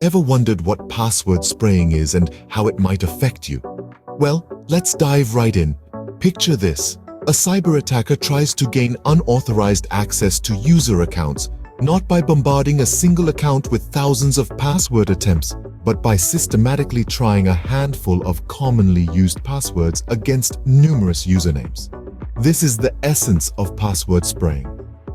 Ever wondered what password spraying is and how it might affect you? Well, let's dive right in. Picture this. A cyber attacker tries to gain unauthorized access to user accounts, not by bombarding a single account with thousands of password attempts, but by systematically trying a handful of commonly used passwords against numerous usernames. This is the essence of password spraying.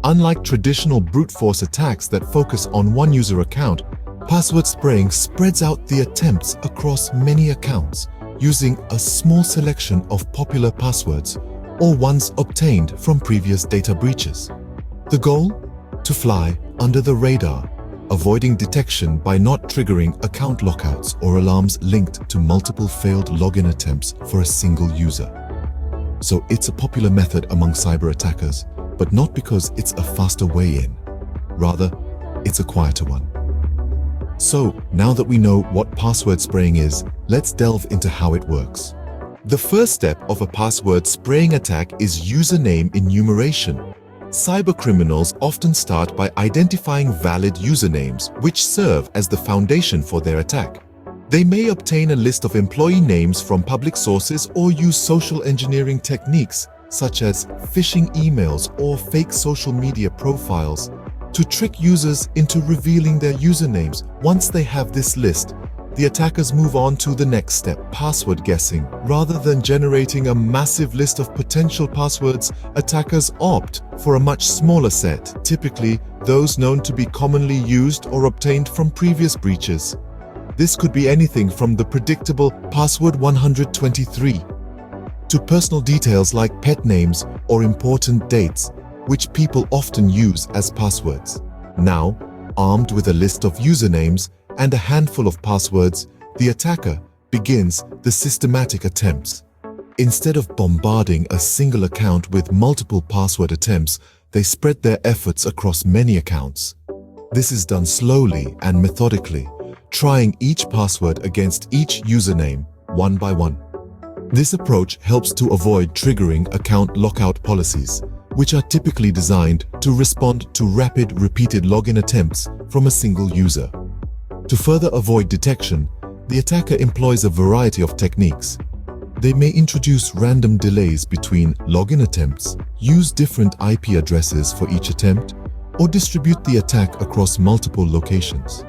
Unlike traditional brute force attacks that focus on one user account, password spraying spreads out the attempts across many accounts, using a small selection of popular passwords or ones obtained from previous data breaches. The goal? To fly under the radar, avoiding detection by not triggering account lockouts or alarms linked to multiple failed login attempts for a single user. So it's a popular method among cyber attackers, but not because it's a faster way in. Rather, it's a quieter one. So, now that we know what password spraying is, let's delve into how it works. The first step of a password spraying attack is username enumeration. Cybercriminals often start by identifying valid usernames, which serve as the foundation for their attack. They may obtain a list of employee names from public sources or use social engineering techniques, such as phishing emails or fake social media profiles, to trick users into revealing their usernames. Once they have this list, the attackers move on to the next step, password guessing. Rather than generating a massive list of potential passwords, attackers opt for a much smaller set, typically those known to be commonly used or obtained from previous breaches. This could be anything from the predictable password 123 to personal details like pet names or important dates, which people often use as passwords. Now, armed with a list of usernames and a handful of passwords, the attacker begins the systematic attempts. Instead of bombarding a single account with multiple password attempts, they spread their efforts across many accounts. This is done slowly and methodically, trying each password against each username one by one. This approach helps to avoid triggering account lockout policies, which are typically designed to respond to rapid, repeated login attempts from a single user. To further avoid detection, the attacker employs a variety of techniques. They may introduce random delays between login attempts, use different IP addresses for each attempt, or distribute the attack across multiple locations.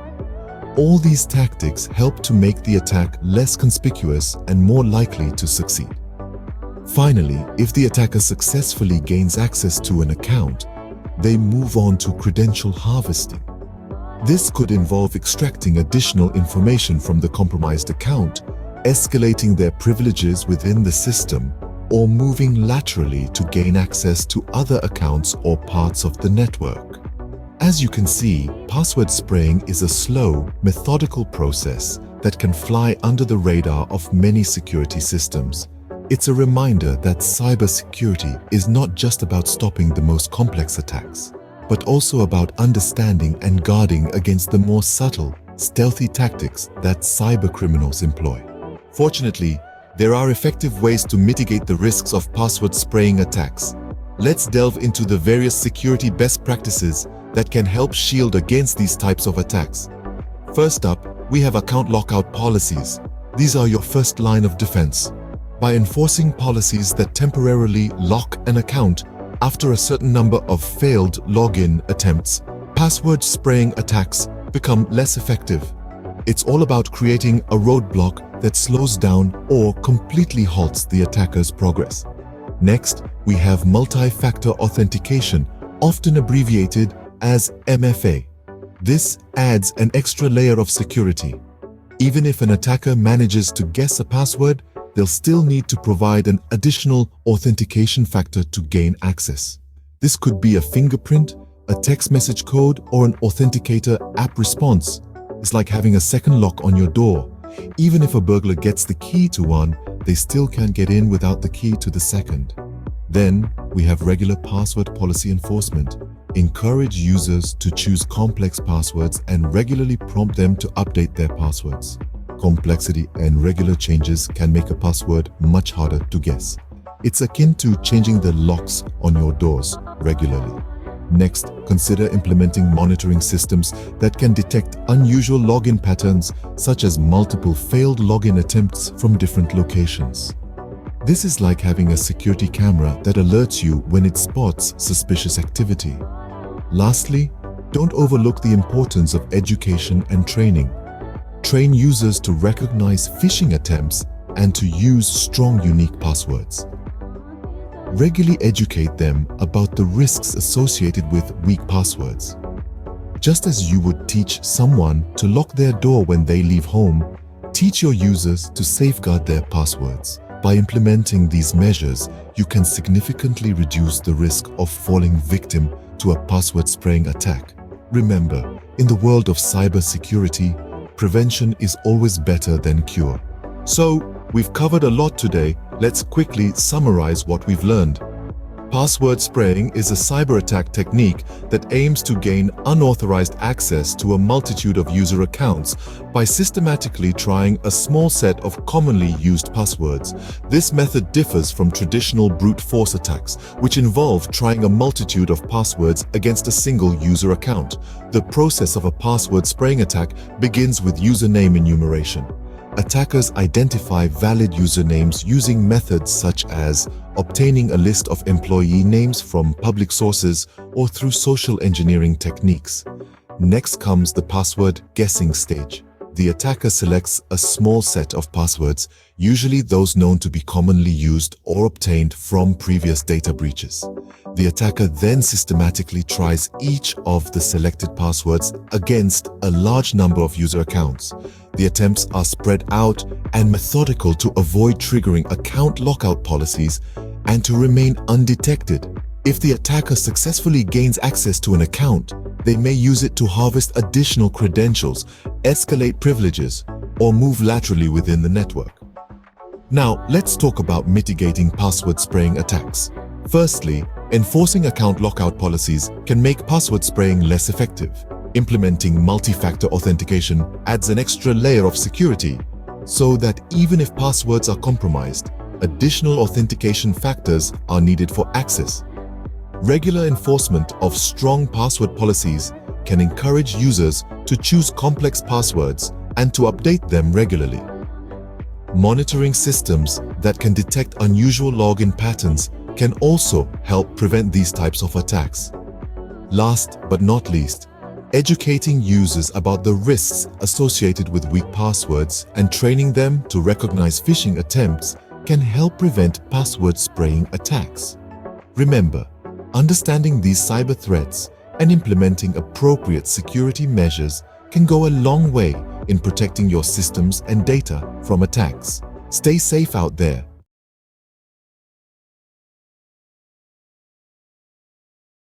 All these tactics help to make the attack less conspicuous and more likely to succeed. Finally, if the attacker successfully gains access to an account, they move on to credential harvesting. This could involve extracting additional information from the compromised account, escalating their privileges within the system, or moving laterally to gain access to other accounts or parts of the network. As you can see, password spraying is a slow, methodical process that can fly under the radar of many security systems. It's a reminder that cybersecurity is not just about stopping the most complex attacks, but also about understanding and guarding against the more subtle, stealthy tactics that cybercriminals employ. Fortunately, there are effective ways to mitigate the risks of password spraying attacks. Let's delve into the various security best practices that can help shield against these types of attacks. First up, we have account lockout policies. These are your first line of defense. By enforcing policies that temporarily lock an account after a certain number of failed login attempts, password spraying attacks become less effective. It's all about creating a roadblock that slows down or completely halts the attacker's progress. Next, we have multi-factor authentication, often abbreviated as MFA. This adds an extra layer of security. Even if an attacker manages to guess a password, they'll still need to provide an additional authentication factor to gain access. This could be a fingerprint, a text message code, or an authenticator app response. It's like having a second lock on your door. Even if a burglar gets the key to one, they still can't get in without the key to the second. Then, we have regular password policy enforcement. Encourage users to choose complex passwords and regularly prompt them to update their passwords. Complexity and regular changes can make a password much harder to guess. It's akin to changing the locks on your doors regularly. Next, consider implementing monitoring systems that can detect unusual login patterns, such as multiple failed login attempts from different locations. This is like having a security camera that alerts you when it spots suspicious activity. Lastly, don't overlook the importance of education and training. Train users to recognize phishing attempts and to use strong, unique passwords. Regularly educate them about the risks associated with weak passwords. Just as you would teach someone to lock their door when they leave home, teach your users to safeguard their passwords. By implementing these measures, you can significantly reduce the risk of falling victim to a password-spraying attack. Remember, in the world of cybersecurity, prevention is always better than cure. So, we've covered a lot today. Let's quickly summarize what we've learned. Password spraying is a cyber attack technique that aims to gain unauthorized access to a multitude of user accounts by systematically trying a small set of commonly used passwords. This method differs from traditional brute force attacks, which involve trying a multitude of passwords against a single user account. The process of a password spraying attack begins with username enumeration. Attackers identify valid usernames using methods such as obtaining a list of employee names from public sources or through social engineering techniques. Next comes the password guessing stage. The attacker selects a small set of passwords, usually those known to be commonly used or obtained from previous data breaches. The attacker then systematically tries each of the selected passwords against a large number of user accounts. The attempts are spread out and methodical to avoid triggering account lockout policies and to remain undetected. If the attacker successfully gains access to an account, they may use it to harvest additional credentials, escalate privileges, or move laterally within the network. Now, let's talk about mitigating password spraying attacks. Firstly, enforcing account lockout policies can make password spraying less effective. Implementing multi-factor authentication adds an extra layer of security, so that even if passwords are compromised, additional authentication factors are needed for access. Regular enforcement of strong password policies can encourage users to choose complex passwords and to update them regularly. Monitoring systems that can detect unusual login patterns can also help prevent these types of attacks. Last but not least, educating users about the risks associated with weak passwords and training them to recognize phishing attempts can help prevent password spraying attacks. Remember, understanding these cyber threats and implementing appropriate security measures can go a long way in protecting your systems and data from attacks. Stay safe out there